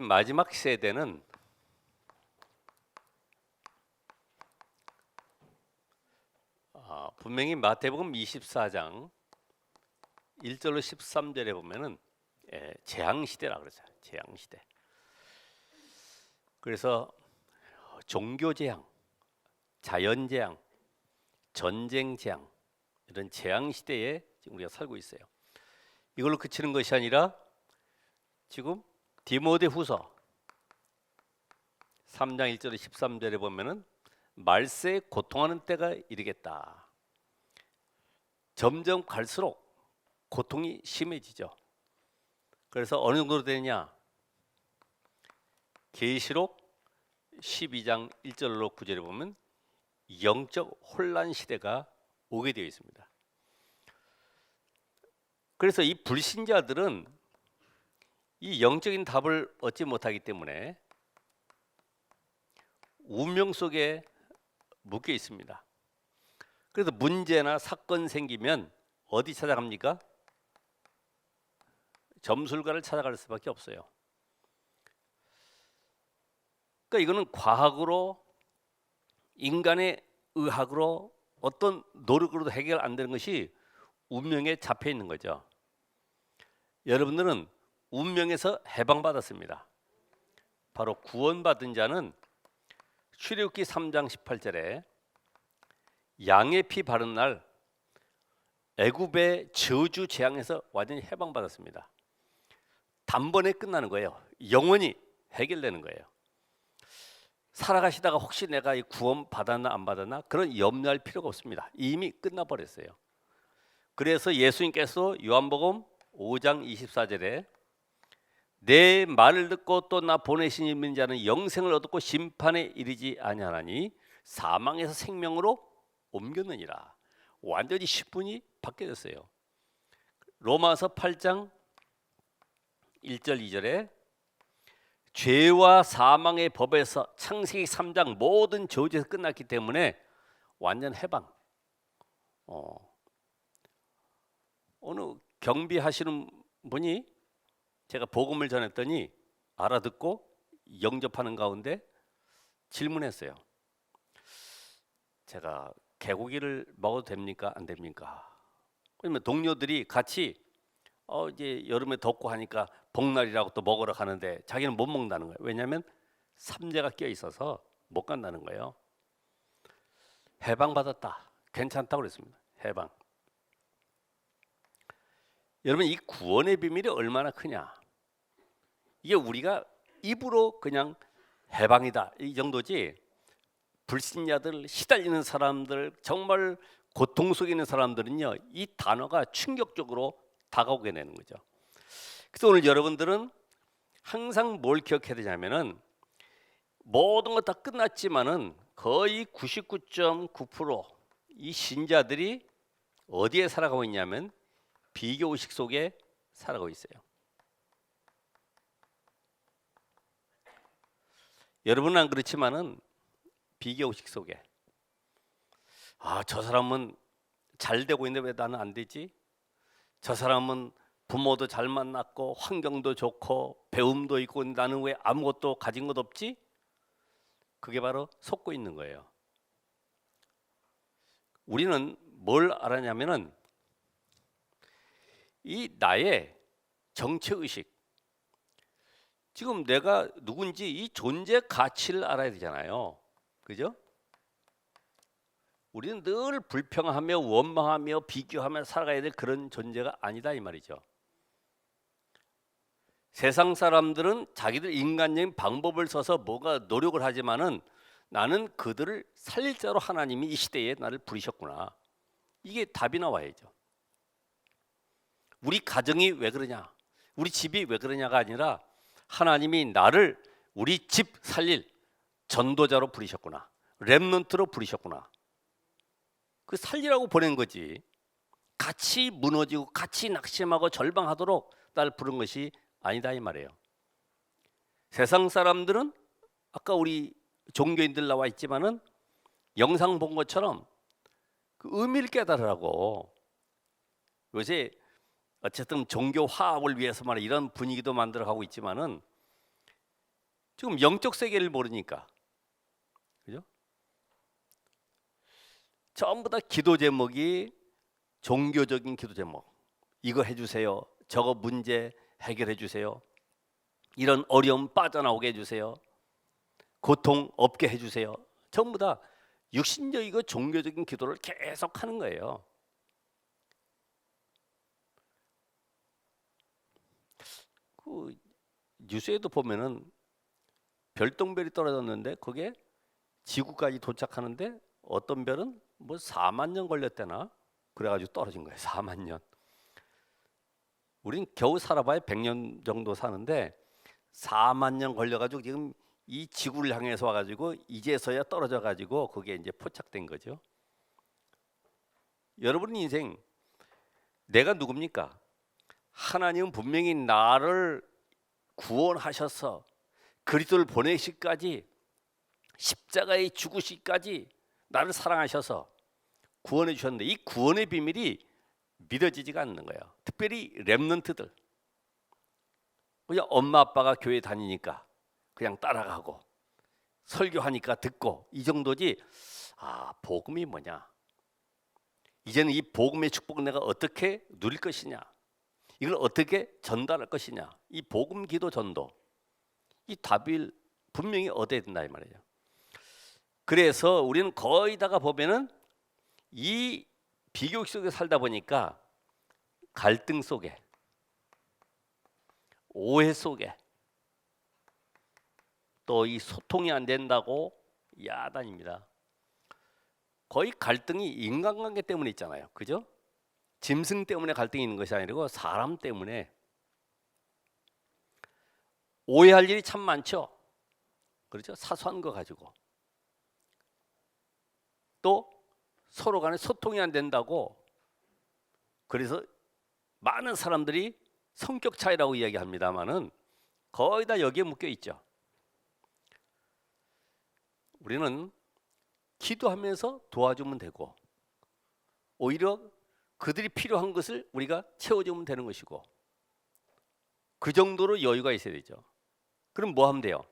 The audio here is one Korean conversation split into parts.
마지막 세대는 분명히 마태복음 24장 1절로 13절에 보면은 재앙 시대라 그러죠. 재앙 시대. 그래서 종교 재앙, 자연 재앙, 전쟁 재앙, 이런 재앙 시대에 지금 우리가 살고 있어요. 이걸로 그치는 것이 아니라 지금 디모데후서 3장 1절에 13절에 보면은 말세에 고통하는 때가 이르겠다. 점점 갈수록 고통이 심해지죠. 그래서 어느 정도로 되느냐? 계시록 12장 1절로 9절에 보면 영적 혼란 시대가 오게 되어 있습니다. 그래서 이 불신자들은 이 영적인 답을 얻지 못하기 때문에 운명 속에 묶여 있습니다. 그래서 문제나 사건 생기면 어디 찾아갑니까? 점술가를 찾아갈 수밖에 없어요. 그러니까 이거는 과학으로, 인간의 의학으로 어떤 노력으로도 해결 안 되는 것이 운명에 잡혀 있는 거죠. 여러분들은 운명에서 해방받았습니다. 바로 구원받은 자는 출애굽기 3장 18절에 양의 피 바른 날 애굽의 저주 재앙에서 완전히 해방받았습니다. 단번에 끝나는 거예요. 영원히 해결되는 거예요. 살아가시다가 혹시 내가 이 구원 받았나 안 받았나 그런 염려할 필요가 없습니다. 이미 끝나버렸어요. 그래서 예수님께서 요한복음 5장 24절에 내 말을 듣고 또 나 보내신 이인 자는 영생을 얻고 심판에 이르지 아니하나니 사망에서 생명으로 옮겼느니라. 완전히 10분이 바뀌어졌어요. 로마서 8장 1절 2절에 죄와 사망의 법에서 창세기 3장 모든 저주에서 끝났기 때문에 완전 해방. 어느 경비하시는 분이 제가 복음을 전했더니 알아듣고 영접하는 가운데 질문했어요. 제가 개고기를 먹어도 됩니까? 안 됩니까? 그러면 동료들이 같이 이제 여름에 덥고 하니까 복날이라고 또 먹으러 가는데 자기는 못 먹는다는 거예요. 왜냐하면 삼재가 껴 있어서 못 간다는 거예요. 해방받았다. 괜찮다고 그랬습니다. 해방. 여러분, 이 구원의 비밀이 얼마나 크냐? 이게 우리가 입으로 그냥 해방이다 이 정도지, 불신자들, 시달리는 사람들, 정말 고통 속에 있는 사람들은요, 이 단어가 충격적으로 다가오게 되는 거죠. 그래서 오늘 여러분들은 항상 뭘 기억해야 되냐면은 모든 거 다 끝났지만은 거의 99.9% 이 신자들이 어디에 살아가고 있냐면 비교의식 속에 살아가고 있어요. 여러분은 안 그렇지만은 비교의식 속에 저 사람은 잘 되고 있는데 왜 나는 안 되지? 저 사람은 부모도 잘 만났고 환경도 좋고 배움도 있고 나는 왜 아무것도 가진 것 없지? 그게 바로 속고 있는 거예요. 우리는 뭘 알았냐면은 이 나의 정체의식, 지금 내가 누군지 이 존재 가치를 알아야 되잖아요. 그죠? 우리는 늘 불평하며 원망하며 비교하며 살아가야 될 그런 존재가 아니다 이 말이죠. 세상 사람들은 자기들 인간적인 방법을 써서 뭐가 노력을 하지만은 나는 그들을 살릴 자로 하나님이 이 시대에 나를 부르셨구나. 이게 답이 나와야죠. 우리 가정이 왜 그러냐, 우리 집이 왜 그러냐가 아니라 하나님이 나를 우리 집 살릴 전도자로 부르셨구나, 렘넌트로 부르셨구나. 그 살리라고 보낸 거지. 같이 무너지고 같이 낙심하고 절망하도록 나를 부른 것이 아니다 이 말이에요. 세상 사람들은 아까 우리 종교인들 나와 있지만은 영상 본 것처럼 그 의미를 깨달으라고. 요새 어쨌든 종교 화합을 위해서 말이야 이런 분위기도 만들어가고 있지만은 지금 영적 세계를 모르니까. 그죠? 전부 다 기도 제목이 종교적인 기도 제목. 이거 해주세요. 저거 문제 해결해 주세요. 이런 어려움 빠져나오게 해주세요. 고통 없게 해주세요. 전부 다 육신적이고 종교적인 기도를 계속 하는 거예요. 그 뉴스에도 보면은 별똥별이 떨어졌는데 그게 지구까지 도착하는데 어떤 별은 뭐 4만 년 걸렸대나 그래가지고 떨어진 거예요. 4만 년. 우린 겨우 살아봐야 100년 정도 사는데 4만 년 걸려가지고 지금 이 지구를 향해서 와가지고 이제서야 떨어져가지고 그게 이제 포착된 거죠. 여러분 인생 내가 누굽니까? 하나님은 분명히 나를 구원하셔서 그리스도를 보내시기까지 십자가에 죽으시기까지 나를 사랑하셔서 구원해 주셨는데 이 구원의 비밀이 믿어지지가 않는 거예요. 특별히 렘넌트들. 그냥 엄마 아빠가 교회 다니니까 그냥 따라가고 설교하니까 듣고 이 정도지. 아, 복음이 뭐냐? 이제는 이 복음의 축복을 내가 어떻게 누릴 것이냐? 이걸 어떻게 전달할 것이냐? 이 복음 기도 전도 이 답을 분명히 얻어야 된다 이 말이에요. 그래서 우리는 거의 다가 보면은 이 비교 속에 살다 보니까 갈등 속에 오해 속에 또 이 소통이 안 된다고 야단입니다. 거의 갈등이 인간관계 때문에 있잖아요. 그죠? 짐승 때문에 갈등이 있는 것이 아니고 사람 때문에 오해할 일이 참 많죠. 그렇죠? 사소한 거 가지고 또 서로 간에 소통이 안 된다고 그래서 많은 사람들이 성격 차이라고 이야기합니다만은 거의 다 여기에 묶여 있죠. 우리는 기도하면서 도와주면 되고 오히려 그들이 필요한 것을 우리가 채워주면 되는 것이고 그 정도로 여유가 있어야 되죠. 그럼 뭐 하면 돼요?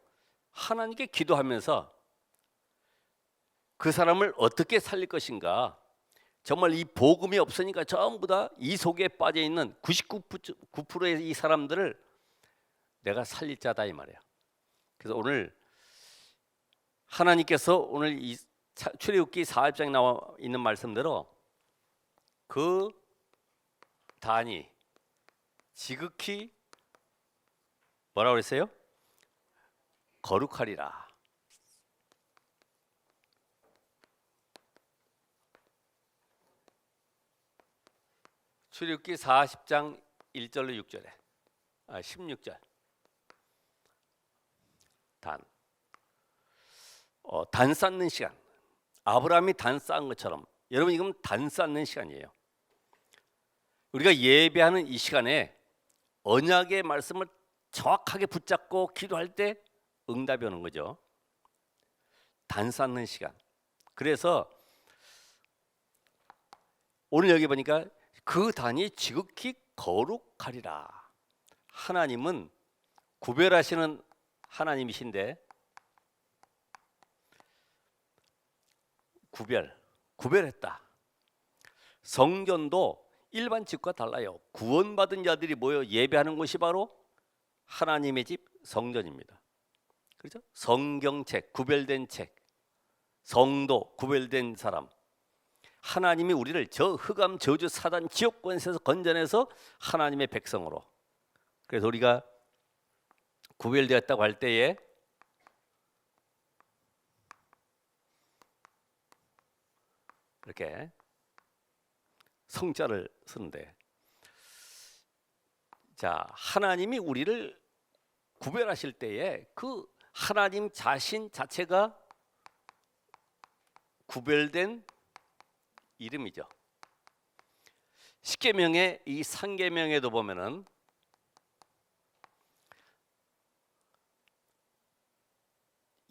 하나님께 기도하면서 그 사람을 어떻게 살릴 것인가. 정말 이 복음이 없으니까 전부 다 이 속에 빠져 있는 99%의 이 사람들을 내가 살릴 자다 이 말이야. 그래서 오늘 하나님께서 오늘 이 출애굽기 4장에 나와 있는 말씀대로 그 단이 지극히 뭐라고 그랬어요? 거룩하리라. 출애굽기 40장 1절로 6절에 16절 단 쌓는 시간. 아브라함이 단 쌓은 것처럼 여러분 이건 단 쌓는 시간이에요. 우리가 예배하는 이 시간에 언약의 말씀을 정확하게 붙잡고 기도할 때 응답이 오는 거죠. 단 쌓는 시간. 그래서 오늘 여기 보니까 그 단이 지극히 거룩하리라. 하나님은 구별하시는 하나님이신데 구별했다. 성전도 일반 집과 달라요. 구원받은 자들이 모여 예배하는 곳이 바로 하나님의 집 성전입니다. 그렇죠? 성경책, 구별된 책, 성도, 구별된 사람. 하나님이 우리를 저 흑암, 저주, 사단, 지옥권에서 건져내서 하나님의 백성으로. 그래서 우리가 구별되었다고 할 때에 이렇게 성자를 쓰는데, 자 하나님이 우리를 구별하실 때에 그 하나님 자신 자체가 구별된 이름이죠. 십계명의 이 상계명에도 보면은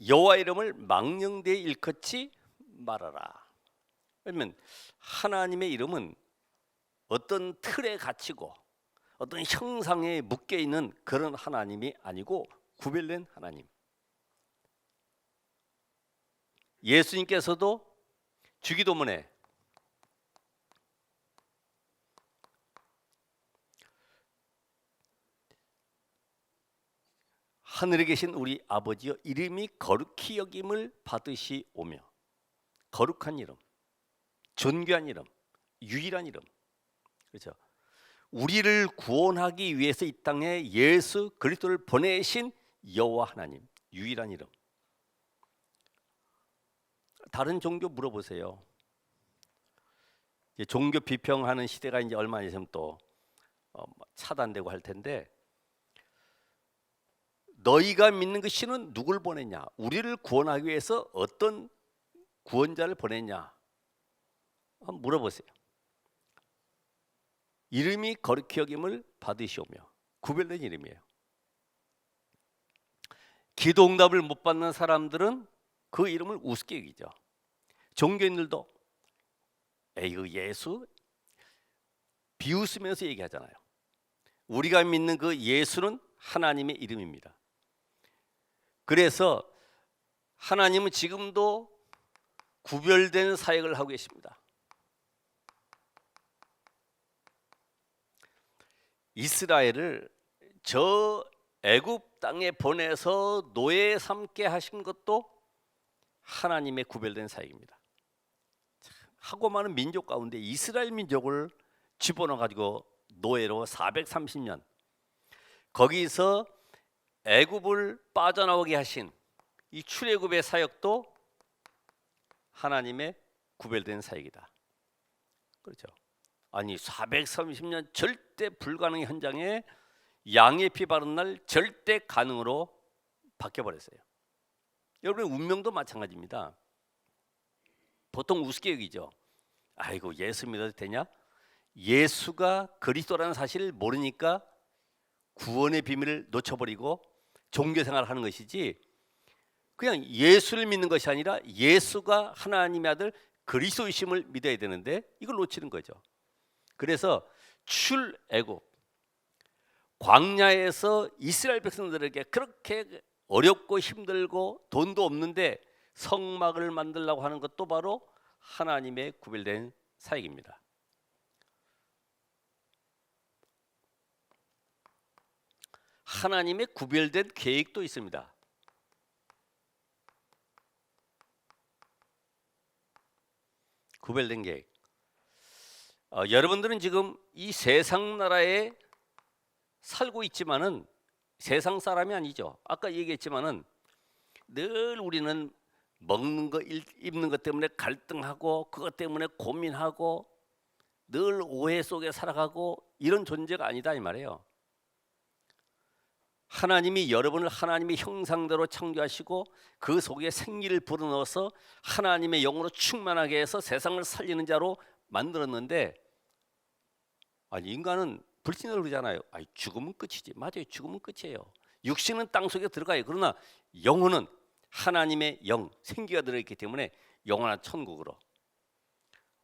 여호와 이름을 망령되이 일컫지 말아라. 그러면 하나님의 이름은 어떤 틀에 갇히고 어떤 형상에 묶여 있는 그런 하나님이 아니고 구별된 하나님. 예수님께서도 주기도문에 하늘에 계신 우리 아버지여 이름이 거룩히 여김을 받으시오며, 거룩한 이름, 존귀한 이름, 유일한 이름, 그렇죠? 우리를 구원하기 위해서 이 땅에 예수 그리스도를 보내신 여호와 하나님, 유일한 이름. 다른 종교 물어보세요. 종교 비평하는 시대가 이제 얼마 있으면 또 차단되고 할 텐데, 너희가 믿는 그 신은 누굴 보냈냐? 우리를 구원하기 위해서 어떤 구원자를 보냈냐? 한번 물어보세요. 이름이 거룩히 여김을 받으시오며, 구별된 이름이에요. 기도 응답을 못 받는 사람들은 그 이름을 우습게 여기죠. 종교인들도 에이 예수 비웃으면서 얘기하잖아요. 우리가 믿는 그 예수는 하나님의 이름입니다. 그래서 하나님은 지금도 구별된 사역을 하고 계십니다. 이스라엘을 저 애굽 땅에 보내서 노예 삼게 하신 것도 하나님의 구별된 사역입니다. 하고 많은 민족 가운데 이스라엘 민족을 집어넣어 가지고 노예로 430년 거기서 애굽을 빠져나오게 하신 이 출애굽의 사역도 하나님의 구별된 사역이다. 그렇죠? 아니 430년 절대 불가능의 현장에 양의 피 바른 날 절대 가능으로 바뀌어버렸어요. 여러분의 운명도 마찬가지입니다. 보통 우습게 여기죠. 아이고 예수 믿어도 되냐? 예수가 그리스도라는 사실을 모르니까 구원의 비밀을 놓쳐버리고 종교생활을 하는 것이지, 그냥 예수를 믿는 것이 아니라 예수가 하나님의 아들 그리스도이심을 믿어야 되는데 이걸 놓치는 거죠. 그래서 출애굽 광야에서 이스라엘 백성들에게 그렇게 어렵고 힘들고 돈도 없는데 성막을 만들려고 하는 것도 바로 하나님의 구별된 사역입니다. 하나님의 구별된 계획도 있습니다. 구별된 계획. 여러분들은 지금 이 세상 나라에 살고 있지만은 세상 사람이 아니죠. 아까 얘기했지만은 늘 우리는 먹는 거 입는 것 때문에 갈등하고 그것 때문에 고민하고 늘 오해 속에 살아가고 이런 존재가 아니다 이 말이에요. 하나님이 여러분을 하나님의 형상대로 창조하시고 그 속에 생기를 불어넣어서 하나님의 영으로 충만하게 해서 세상을 살리는 자로 만들었는데, 아니 인간은 불신을 그러잖아요. 아니 죽으면 끝이지. 맞아요. 죽으면 끝이에요. 육신은 땅 속에 들어가요. 그러나 영혼은 하나님의 영, 생기가 들어있기 때문에 영원한 천국으로.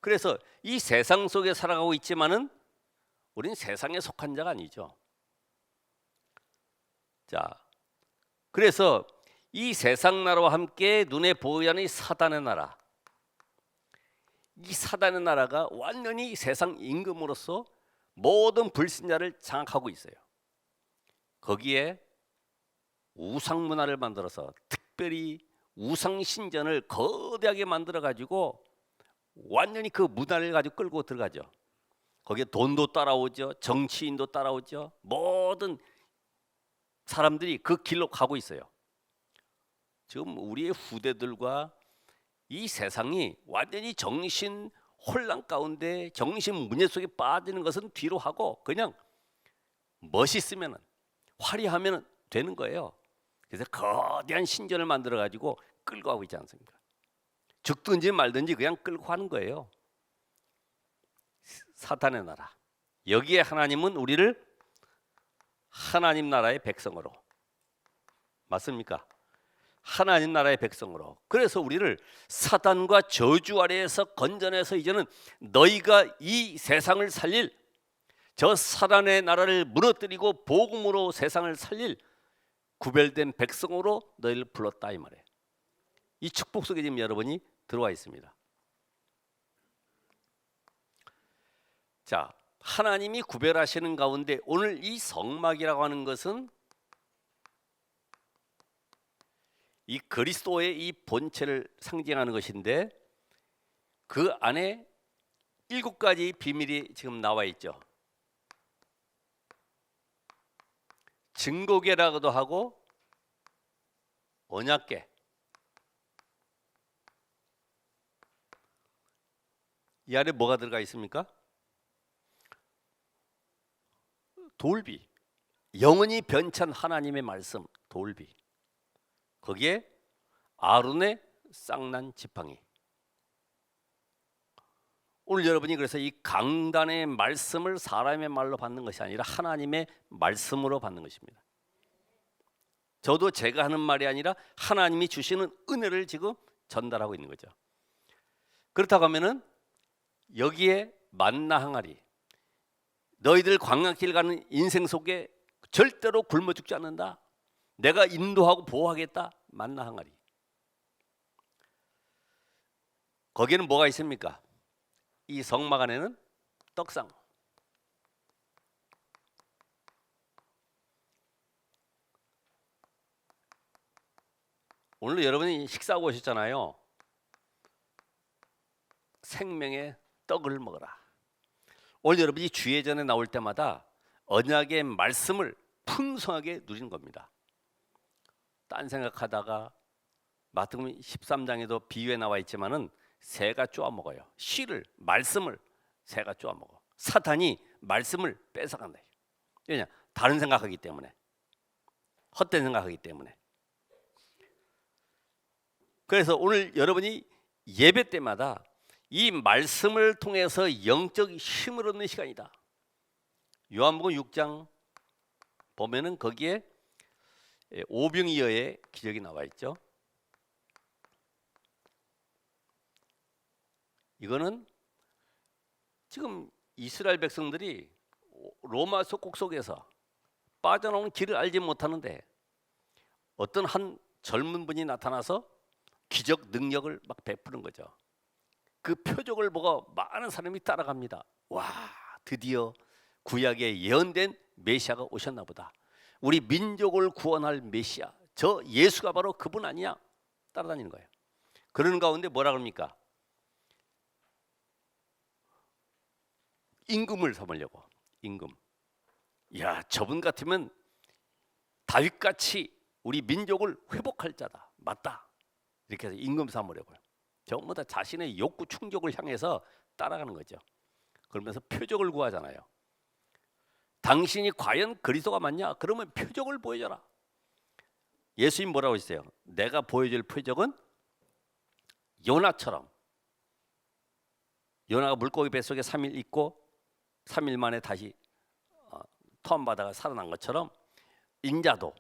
그래서 이 세상 속에 살아가고 있지만은 우리는 세상에 속한 자가 아니죠. 자, 그래서 이 세상 나라와 함께 눈에 보이지 않는 사단의 나라, 이 사단의 나라가 완전히 세상 임금으로서 모든 불신자를 장악하고 있어요. 거기에 우상 문화를 만들어서 특별히 우상 신전을 거대하게 만들어 가지고 완전히 그 문화를 가지고 끌고 들어가죠. 거기에 돈도 따라오죠. 정치인도 따라오죠. 모든 사람들이 그 길로 가고 있어요. 지금 우리의 후대들과 이 세상이 완전히 정신 혼란 가운데 정신 문제 속에 빠지는 것은 뒤로 하고 그냥 멋있으면 화려하면 되는 거예요. 그래서 거대한 신전을 만들어 가지고 끌고 가고 있지 않습니까? 죽든지 말든지 그냥 끌고 가는 거예요. 사탄의 나라. 여기에 하나님은 우리를 하나님 나라의 백성으로, 맞습니까? 하나님 나라의 백성으로. 그래서 우리를 사단과 저주 아래에서 건져내서 이제는 너희가 이 세상을 살릴, 저 사단의 나라를 무너뜨리고 복음으로 세상을 살릴 구별된 백성으로 너희를 불렀다 이 말이에요. 이 축복 속에 지금 여러분이 들어와 있습니다. 자, 하나님이 구별하시는 가운데 오늘 이 성막이라고 하는 것은 이 그리스도의 이 본체를 상징하는 것인데, 그 안에 7가지 비밀이 지금 나와 있죠. 증거계라고도 하고 언약계, 이 안에 뭐가 들어가 있습니까? 돌비, 영원히 변찬 하나님의 말씀, 돌비. 거기에 아론의 쌍난 지팡이. 오늘 여러분이 그래서 이 강단의 말씀을 사람의 말로 받는 것이 아니라 하나님의 말씀으로 받는 것입니다. 저도 제가 하는 말이 아니라 하나님이 주시는 은혜를 지금 전달하고 있는 거죠. 그렇다고 하면은 여기에 만나 항아리, 너희들 광야길 가는 인생 속에 절대로 굶어 죽지 않는다, 내가 인도하고 보호하겠다, 만나 항아리. 거기에는 뭐가 있습니까? 이 성막 안에는 떡상, 오늘 여러분이 식사하고 오셨잖아요. 생명의 떡을 먹어라. 오늘 여러분이 주예전에 나올 때마다 언약의 말씀을 풍성하게 누리는 겁니다. 딴 생각하다가 마태복음 13장에도 비유에 나와 있지만은 새가 쪼아 먹어요. 씨를, 말씀을 새가 쪼아 먹어. 사탄이 말씀을 뺏어간다. 왜냐? 다른 생각하기 때문에, 헛된 생각하기 때문에. 그래서 오늘 여러분이 예배 때마다 이 말씀을 통해서 영적 힘을 얻는 시간이다. 요한복음 6장 보면은 거기에 오병이어의 기적이 나와 있죠. 이거는 지금 이스라엘 백성들이 로마 속국 속에서 빠져나오는 길을 알지 못하는데 어떤 한 젊은 분이 나타나서 기적 능력을 막 베푸는 거죠. 그 표적을 보고 많은 사람이 따라갑니다. 와, 드디어 구약에 예언된 메시아가 오셨나 보다. 우리 민족을 구원할 메시아, 저 예수가 바로 그분 아니야? 따라다니는 거예요. 그러는 가운데 뭐라 그럽니까? 임금을 삼으려고. 임금. 야, 저분 같으면 다윗같이 우리 민족을 회복할 자다. 맞다. 이렇게 해서 임금 삼으려고요. 전부 다 자신의 욕구 충족을 향해서 따라가는 거죠. 그러면서 표적을 구하잖아요. 당신이 과연 그리스도가 맞냐? 그러면 표적을 보여줘라. 예수님 뭐라고 했어요? 내가 보여줄 표적은 요나처럼, 요나가 물고기 뱃속에 3일 있고 3일 만에 다시 토함받아가 살아난 것처럼 인자도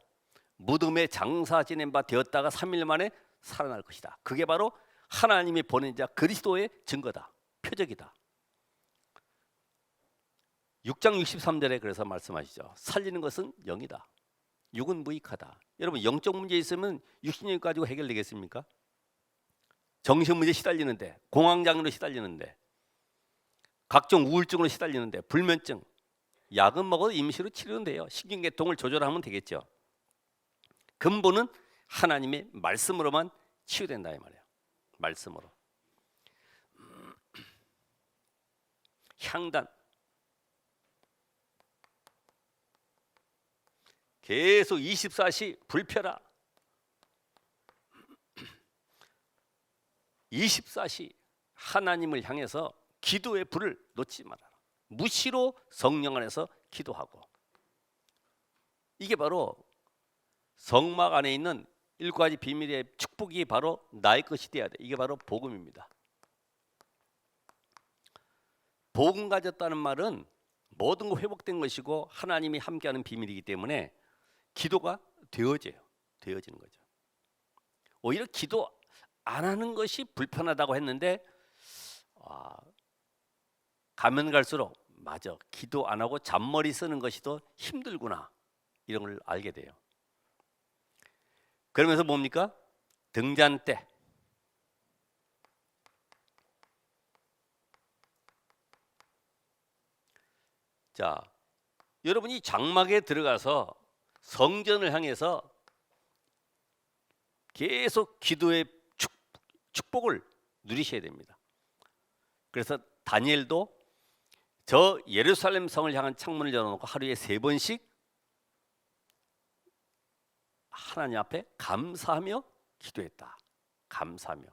무덤에 장사 지낸 바 되었다가 3일 만에 살아날 것이다. 그게 바로 하나님이 보낸 자 그리스도의 증거다. 표적이다. 6장 63절에 그래서 말씀하시죠. 살리는 것은 영이다. 육은 무익하다. 여러분, 영적 문제 있으면 육신력 가지고 해결되겠습니까? 정신 문제 시달리는데, 공황장애로 시달리는데, 각종 우울증으로 시달리는데, 불면증, 약은 먹어도 임시로 치료는 돼요. 신경계통을 조절하면 되겠죠. 근본은 하나님의 말씀으로만 치유된다 이 말이에요. 말씀으로. 향단, 계속 24시 불 펴라. 24시 하나님을 향해서 기도의 불을 놓지 말아라. 무시로 성령 안에서 기도하고. 이게 바로 성막 안에 있는 7가지 비밀의 축복이 바로 나의 것이 되어야 돼. 이게 바로 복음입니다. 복음 가졌다는 말은 모든 거 회복된 것이고 하나님이 함께하는 비밀이기 때문에 기도가 되어지는 거죠. 오히려 기도 안 하는 것이 불편하다고 했는데 가면 갈수록 맞아, 기도 안 하고 잔머리 쓰는 것이 더 힘들구나, 이런 걸 알게 돼요. 그러면서 뭡니까? 등잔대, 자, 여러분이 장막에 들어가서 성전을 향해서 계속 기도의 축복을 누리셔야 됩니다. 그래서 다니엘도 저 예루살렘 성을 향한 창문을 열어놓고 하루에 3번씩 하나님 앞에 감사하며 기도했다. 감사하며.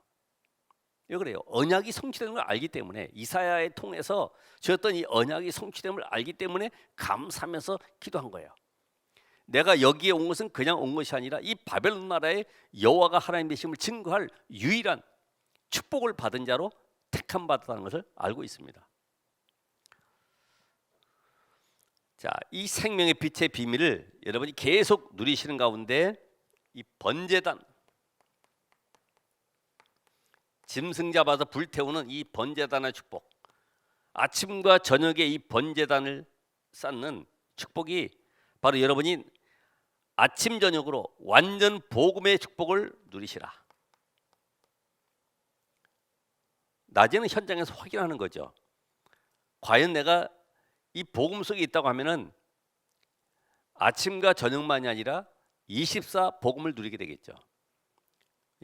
왜 그래요? 언약이 성취되는 걸 알기 때문에, 이사야를 통해서 주었던 이 언약이 성취되는 걸 알기 때문에 감사하면서 기도한 거예요. 내가 여기에 온 것은 그냥 온 것이 아니라 이 바벨론 나라의 여호와가 하나님 되심을 증거할 유일한 축복을 받은 자로 택함 받았다는 것을 알고 있습니다. 자, 이 생명의 빛의 비밀을 여러분이 계속 누리시는 가운데 이 번제단, 짐승 잡아서 불태우는 이 번제단의 축복, 아침과 저녁에 이 번제단을 쌓는 축복이 바로 여러분이 아침 저녁으로 완전 복음의 축복을 누리시라. 낮에는 현장에서 확인하는 거죠. 과연 내가 이 복음 속에 있다고 하면은 아침과 저녁만이 아니라 24 복음을 누리게 되겠죠.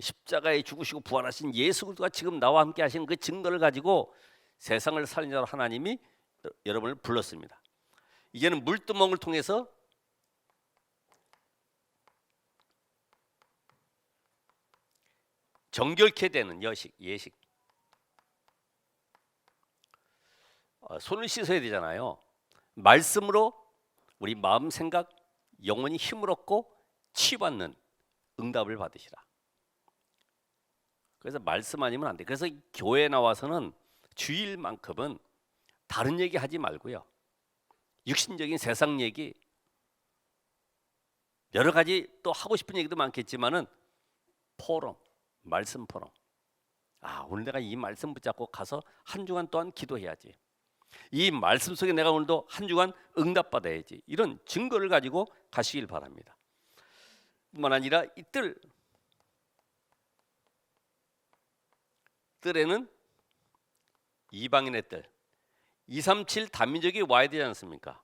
십자가에 죽으시고 부활하신 예수 그리스도가 지금 나와 함께 하시는 그 증거를 가지고 세상을 살린 자로 하나님이 여러분을 불렀습니다. 이제는 물두멍을 통해서 정결케 되는 예식. 손을 씻어야 되잖아요. 말씀으로 우리 마음, 생각, 영혼이 힘을 얻고 치유받는 응답을 받으시라. 그래서 말씀 아니면 안 돼. 그래서 교회에 나와서는 주일만큼은 다른 얘기 하지 말고요. 육신적인 세상 얘기, 여러 가지 또 하고 싶은 얘기도 많겠지만은 포럼, 말씀 포럼. 오늘 내가 이 말씀 붙잡고 가서 한 주간 또한 기도해야지. 이 말씀 속에 내가 오늘도 한 주간 응답받아야지. 이런 증거를 가지고 가시길 바랍니다. 뿐만 아니라 이 뜰에는 이방인의 뜰 237 다민족이 와야 되지 않습니까?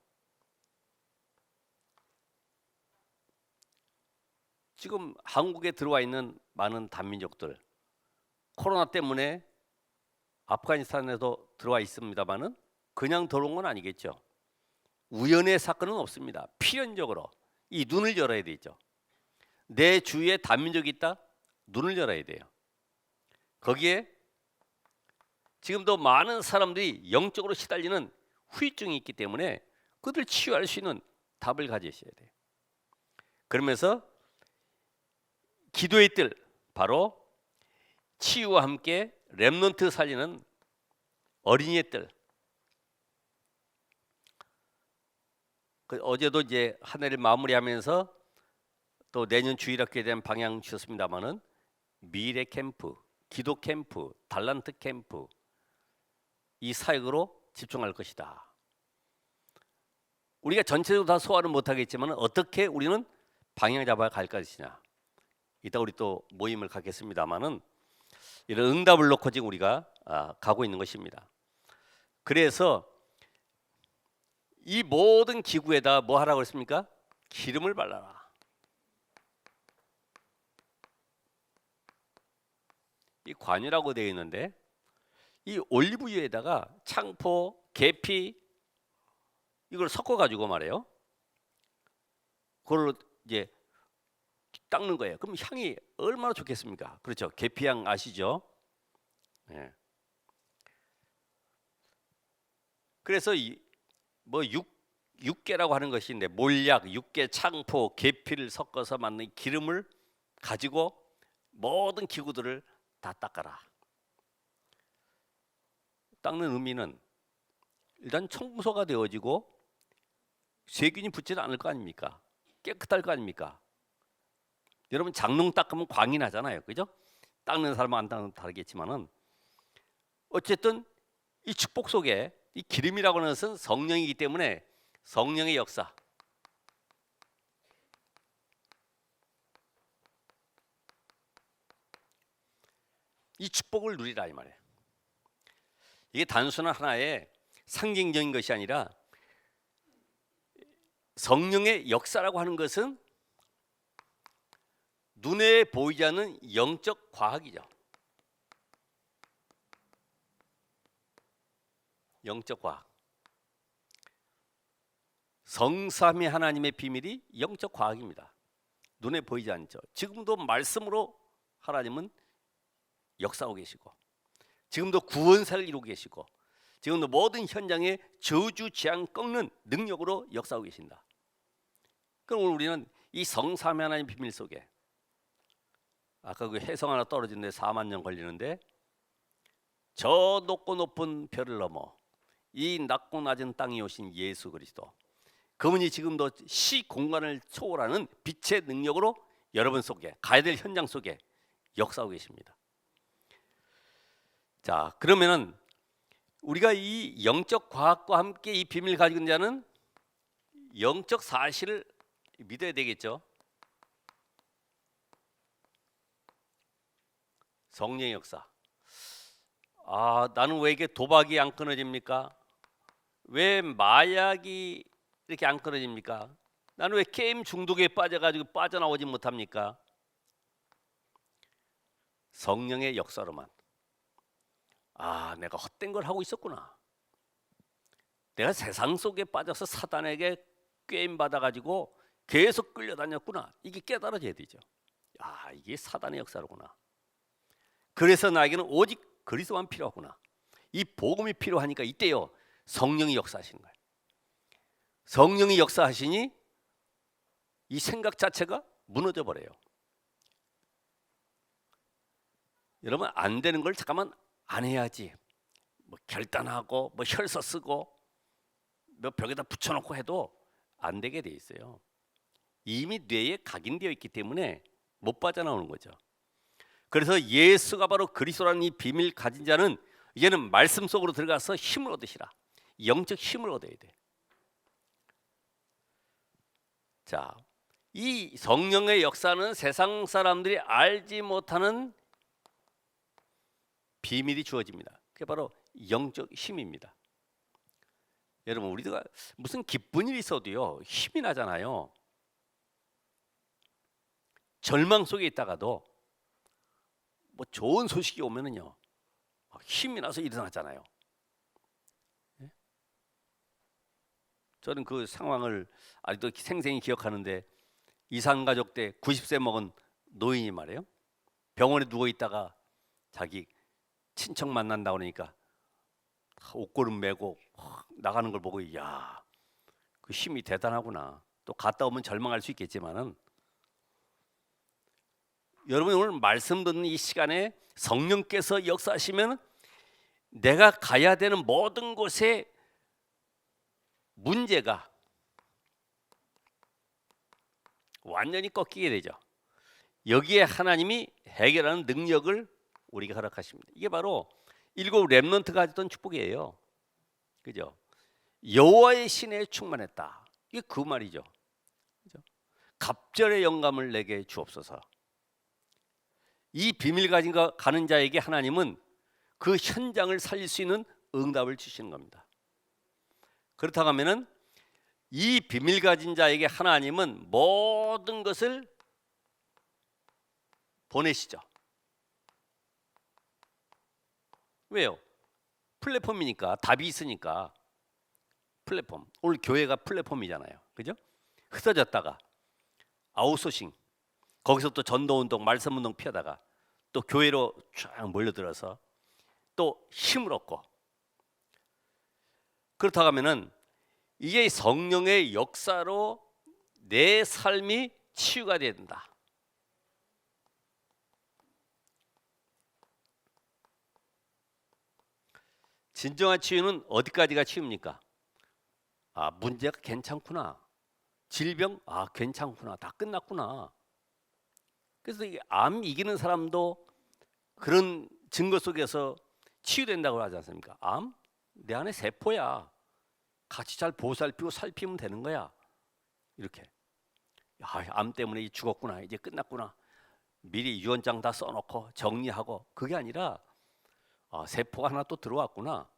지금 한국에 들어와 있는 많은 다민족들, 코로나 때문에 아프가니스탄에도 들어와 있습니다만은 그냥 들어온 건 아니겠죠. 우연의 사건은 없습니다. 필연적으로 이 눈을 열어야 되죠. 내 주위에 다민족이 있다? 눈을 열어야 돼요. 거기에 지금도 많은 사람들이 영적으로 시달리는 후유증이 있기 때문에 그들 치유할 수 있는 답을 가지셔야 돼요. 그러면서 기도의 뜰, 바로 치유와 함께 렘넌트 살리는 어린이의 뜰. 어제도 이제 한 해를 마무리하면서 또 내년 주일학교에 대한 방향 주셨습니다마는 미래 캠프, 기도 캠프, 달란트 캠프, 이 사역으로 집중할 것이다. 우리가 전체적으로 다 소화는 못하겠지만 어떻게 우리는 방향 잡아 갈 것이냐. 이따 우리 또 모임을 갖겠습니다마는 이런 응답을 놓고 지금 우리가 가고 있는 것입니다. 그래서 이 모든 기구에다 뭐 하라고 했습니까? 기름을 발라라. 이 관유라고 되어 있는데 이 올리브유에다가 창포, 계피 이걸 섞어 가지고 말이에요. 그걸 이제 닦는 거예요. 그럼 향이 얼마나 좋겠습니까? 그렇죠. 계피향 아시죠? 네. 그래서 뭐 육계라고 하는 것인데 몰약, 육계, 창포, 계피를 섞어서 만든 기름을 가지고 모든 기구들을 다 닦아라. 닦는 의미는 일단 청소가 되어지고 세균이 붙지는 않을 거 아닙니까? 깨끗할 거 아닙니까? 여러분 장롱 닦으면 광이 나잖아요, 그죠? 닦는 사람은 안 닦는 다르겠지만은 어쨌든 이 축복 속에 이 기름이라고 하는 것은 성령이기 때문에 성령의 역사, 이 축복을 누리라 이 말이에요. 이게 단순한 하나의 상징적인 것이 아니라 성령의 역사라고 하는 것은 눈에 보이지 않는 영적 과학이죠. 영적 과학. 성삼위 하나님의 비밀이 영적 과학입니다. 눈에 보이지 않죠. 지금도 말씀으로 하나님은 역사하고 계시고, 지금도 구원사를 이루고 계시고, 지금도 모든 현장에 저주 재앙 꺾는 능력으로 역사하고 계신다. 그럼 오늘 우리는 이 성삼위 하나님 비밀 속에, 아까 그 해성 하나 떨어지는데 4만 년 걸리는데, 저 높고 높은 별을 넘어 이 낮고 낮은 땅에 오신 예수 그리스도, 그분이 지금도 시 공간을 초월하는 빛의 능력으로 여러분 속에, 가야 될 현장 속에 역사하고 계십니다. 자, 그러면은 우리가 이 영적 과학과 함께 이 비밀을 가지고 있는 자는 영적 사실을 믿어야 되겠죠. 성령의 역사. 나는 왜 이게 도박이 안 끊어집니까? 왜 마약이 이렇게 안 끊어집니까? 나는 왜 게임 중독에 빠져가지고 빠져나오지 못합니까? 성령의 역사로만. 내가 헛된 걸 하고 있었구나. 내가 세상 속에 빠져서 사단에게 꿰임 받아가지고 계속 끌려다녔구나. 이게 깨달아져야 되죠. 이게 사단의 역사로구나. 그래서 나에게는 오직 그리스도만 필요하구나. 이 복음이 필요하니까 이때요 성령이 역사하시는 거예요. 성령이 역사하시니 이 생각 자체가 무너져 버려요. 여러분, 안 되는 걸 잠깐만 안 해야지, 뭐 결단하고 뭐 혈서 쓰고 몇 벽에다 붙여놓고 해도 안 되게 돼 있어요. 이미 뇌에 각인되어 있기 때문에 못 빠져나오는 거죠. 그래서 예수가 바로 그리스도라는 이 비밀 가진 자는 이제는 말씀 속으로 들어가서 힘을 얻으시라. 영적 힘을 얻어야 돼. 자, 이 성령의 역사는 세상 사람들이 알지 못하는 비밀이 주어집니다. 그게 바로 영적 힘입니다. 여러분, 우리가 무슨 기쁜 일이 있어도요 힘이 나잖아요. 절망 속에 있다가도 뭐 좋은 소식이 오면은요 힘이 나서 일어나잖아요. 저는 그 상황을 아직도 생생히 기억하는데, 이산가족 때 90세 먹은 노인이 말이에요, 병원에 누워 있다가 자기 친척 만난다고 그러니까 옷걸음 메고 나가는 걸 보고, 이야, 그 힘이 대단하구나. 또 갔다 오면 절망할 수 있겠지만은, 여러분 오늘 말씀 듣는 이 시간에 성령께서 역사하시면 내가 가야 되는 모든 곳에 문제가 완전히 꺾이게 되죠. 여기에 하나님이 해결하는 능력을 우리가 허락하십니다. 이게 바로 일곱 렘넌트가 가졌던 축복이에요. 그죠? 여호와의 신에 충만했다. 이게 그 말이죠. 그죠? 갑절의 영감을 내게 주옵소서. 이 비밀 가진 가는 자에게 하나님은 그 현장을 살릴 수 있는 응답을 주시는 겁니다. 그렇다고 하면은 이 비밀 가진 자에게 하나님은 모든 것을 보내시죠. 왜요? 플랫폼이니까, 답이 있으니까. 플랫폼. 오늘 교회가 플랫폼이잖아요. 그죠? 흩어졌다가 아웃소싱, 거기서 또 전도운동, 말씀운동 피하다가 또 교회로 쫙 몰려들어서 또 힘을 얻고. 그렇다고 하면은 이게 성령의 역사로 내 삶이 치유가 된다. 진정한 치유는 어디까지가 치유입니까? 문제가 괜찮구나. 질병, 괜찮구나. 다 끝났구나. 그래서 암 이기는 사람도 그런 증거 속에서 치유된다고 하지 않습니까? 암? 내 안에 세포야. 같이 잘 보살피고 살피면 되는 거야. 이렇게. 암 때문에 죽었구나. 이제 끝났구나. 미리 유언장 다 써놓고 정리하고. 그게 아니라 세포가 하나 또 들어왔구나.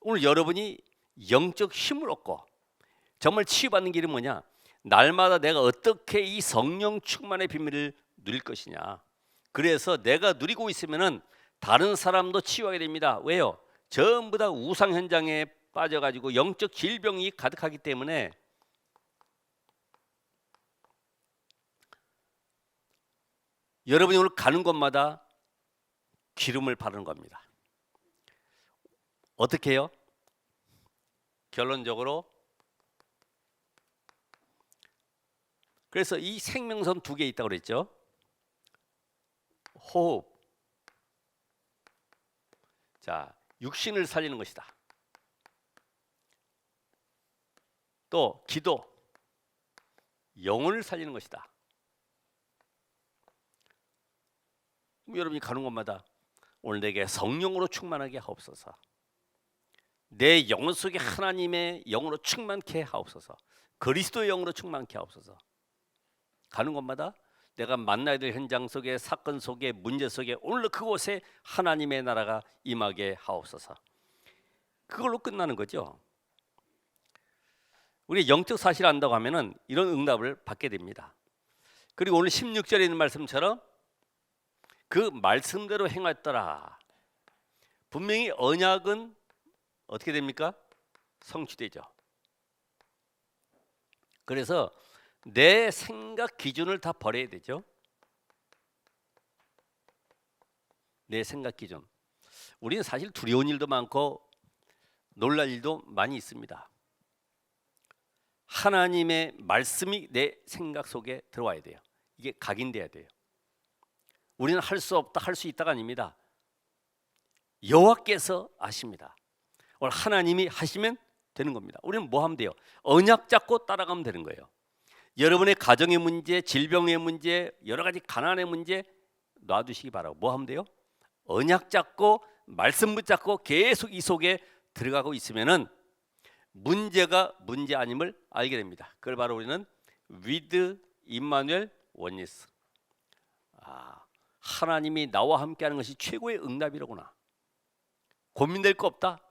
오늘 여러분이 영적 힘을 얻고 정말 치유받는 길이 뭐냐? 날마다 내가 어떻게 이 성령 충만의 비밀을 누릴 것이냐. 그래서 내가 누리고 있으면은 다른 사람도 치유하게 됩니다. 왜요? 전부 다 우상 현장에 빠져가지고 영적 질병이 가득하기 때문에 여러분이 오늘 가는 곳마다 기름을 바르는 겁니다. 어떻게 해요? 결론적으로 그래서 이 생명선 2개 있다고 그랬죠. 호흡, 자 육신을 살리는 것이다. 또 기도, 영혼을 살리는 것이다. 여러분이 가는 곳마다 오늘 내게 성령으로 충만하게 하옵소서. 내 영혼 속에 하나님의 영으로 충만케 하옵소서. 그리스도의 영으로 충만케 하옵소서. 가는 곳마다 내가 만나야 될 현장 속에, 사건 속에, 문제 속에 오늘 그곳에 하나님의 나라가 임하게 하옵소서. 그걸로 끝나는 거죠. 우리 영적 사실을 안다고 하면은 이런 응답을 받게 됩니다. 그리고 오늘 16절에 있는 말씀처럼 그 말씀대로 행했더라. 분명히 언약은 어떻게 됩니까? 성취되죠. 그래서 내 생각 기준을 다 버려야 되죠. 내 생각 기준. 우리는 사실 두려운 일도 많고 놀랄 일도 많이 있습니다. 하나님의 말씀이 내 생각 속에 들어와야 돼요. 이게 각인돼야 돼요. 우리는 할 수 없다, 할 수 있다가 아닙니다. 여호와께서 아십니다. 오늘 하나님이 하시면 되는 겁니다. 우리는 뭐 하면 돼요? 언약 잡고 따라가면 되는 거예요. 여러분의 가정의 문제, 질병의 문제, 여러 가지 가난의 문제 놔두시기 바라고. 뭐 하면 돼요? 언약 잡고 말씀 붙잡고 계속 이 속에 들어가고 있으면은 문제가 문제 아님을 알게 됩니다. 그걸 바로 우리는 with 임마누엘 원리스. 하나님이 나와 함께하는 것이 최고의 응답이로구나. 고민될 거 없다.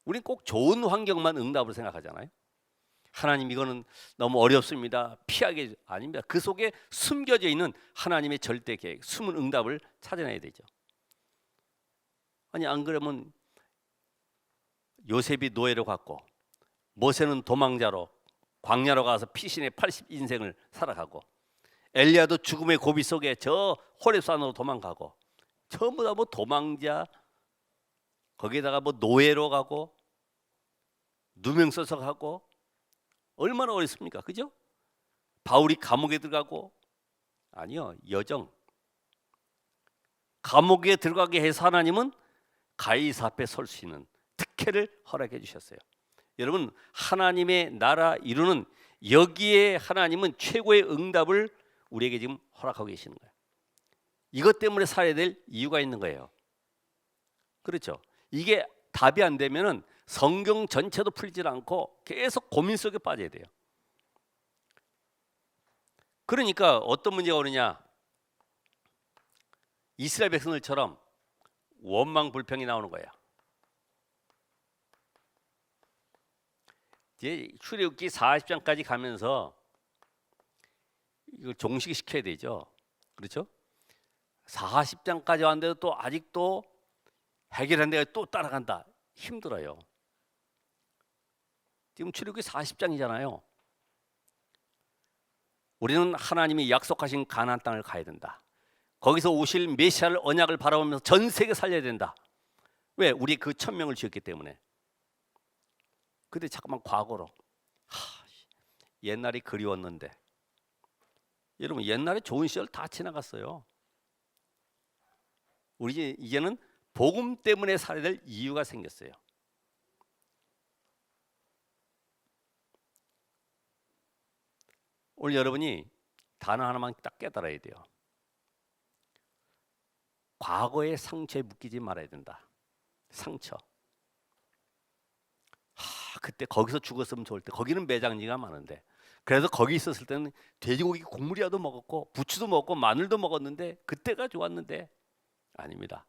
우리는 꼭 좋은 환경만 응답을 생각하잖아요. 하나님 이거는 너무 어렵습니다. 피하게 아닙니다. 그 속에 숨겨져 있는 하나님의 절대 계획, 숨은 응답을 찾아내야 되죠. 아니 안 그러면 요셉이 노예로 갔고 모세는 도망자로 광야로 가서 피신의 80인생을 살아가고 엘리야도 죽음의 고비 속에 저 호렙산으로 도망가고 전부 다 뭐 도망자 거기에다가 뭐 노예로 가고 누명 써서 가고 얼마나 어렵습니까? 그죠? 바울이 감옥에 들어가고 아니요 여정 감옥에 들어가게 해서 하나님은 가이사 앞에 설 수 있는 특혜를 허락해 주셨어요. 여러분 하나님의 나라 이루는 여기에 하나님은 최고의 응답을 우리에게 지금 허락하고 계시는 거예요. 이것 때문에 살아야 될 이유가 있는 거예요. 그렇죠? 이게 답이 안 되면은 성경 전체도 풀리질 않고 계속 고민 속에 빠져야 돼요. 그러니까 어떤 문제가 오느냐? 이스라엘 백성들처럼 원망 불평이 나오는 거예요. 이제 출애굽기 40장까지 가면서 이걸 종식시켜야 되죠. 그렇죠? 40장까지 왔는데도 또 아직도 해결한 데가 또 따라간다. 힘들어요. 지금 출애굽기 40장이잖아요. 우리는 하나님이 약속하신 가나안 땅을 가야 된다. 거기서 오실 메시아를 언약을 바라보면서 전 세계 살려야 된다. 왜? 우리 그 천명을 지었기 때문에. 근데 잠깐만 과거로 옛날이 그리웠는데 여러분 옛날에 좋은 시절 다 지나갔어요. 우리 이제는 복음 때문에 살아야 될 이유가 생겼어요. 오늘 여러분이 단어 하나만 딱 깨달아야 돼요. 과거의 상처에 묶이지 말아야 된다. 상처. 그때 거기서 죽었으면 좋을 때 거기는 매장지가 많은데 그래서 거기 있었을 때는 돼지고기 국물이라도 먹었고 부추도 먹고 마늘도 먹었는데 그때가 좋았는데 아닙니다.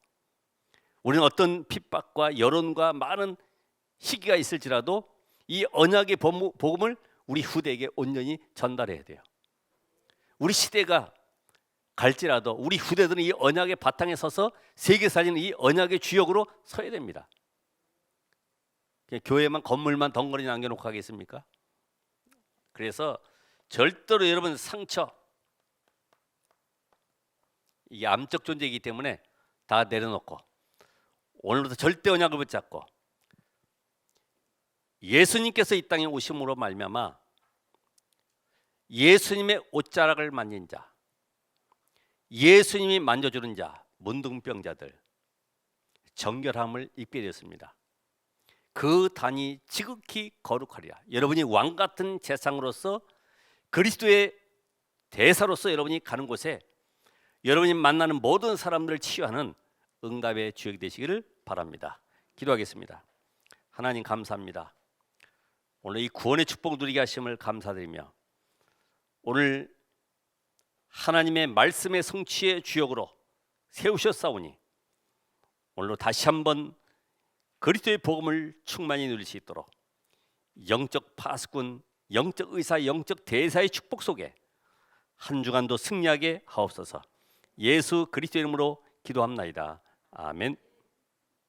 우리는 어떤 핍박과 여론과 많은 시기가 있을지라도 이 언약의 복음을 우리 후대에게 온전히 전달해야 돼요. 우리 시대가 갈지라도 우리 후대들은 이 언약의 바탕에 서서 세계 살리는 이 언약의 주역으로 서야 됩니다. 교회만 건물만 덩그러니 남겨놓고 하겠습니까? 그래서 절대로 여러분 상처, 이게 암적 존재이기 때문에 다 내려놓고 오늘부터 절대 언약을 붙잡고 예수님께서 이 땅에 오심으로 말미암아 예수님의 옷자락을 만진 자, 예수님이 만져주는 자, 문둥병자들 정결함을 입게 되었습니다. 그 단이 지극히 거룩하리라. 여러분이 왕같은 제사장으로서 그리스도의 대사로서 여러분이 가는 곳에 여러분이 만나는 모든 사람들을 치유하는 응답의 주역이 되시기를 바랍니다. 기도하겠습니다. 하나님 감사합니다. 오늘 이 구원의 축복 누리게 하심을 감사드리며 오늘 하나님의 말씀의 성취의 주역으로 세우셨사오니 오늘로 다시 한번 그리스도의 복음을 충만히 누릴 수 있도록 영적 파수꾼, 영적 의사, 영적 대사의 축복 속에 한 주간도 승리하게 하옵소서. 예수 그리스도의 이름으로 기도합나이다. 아멘.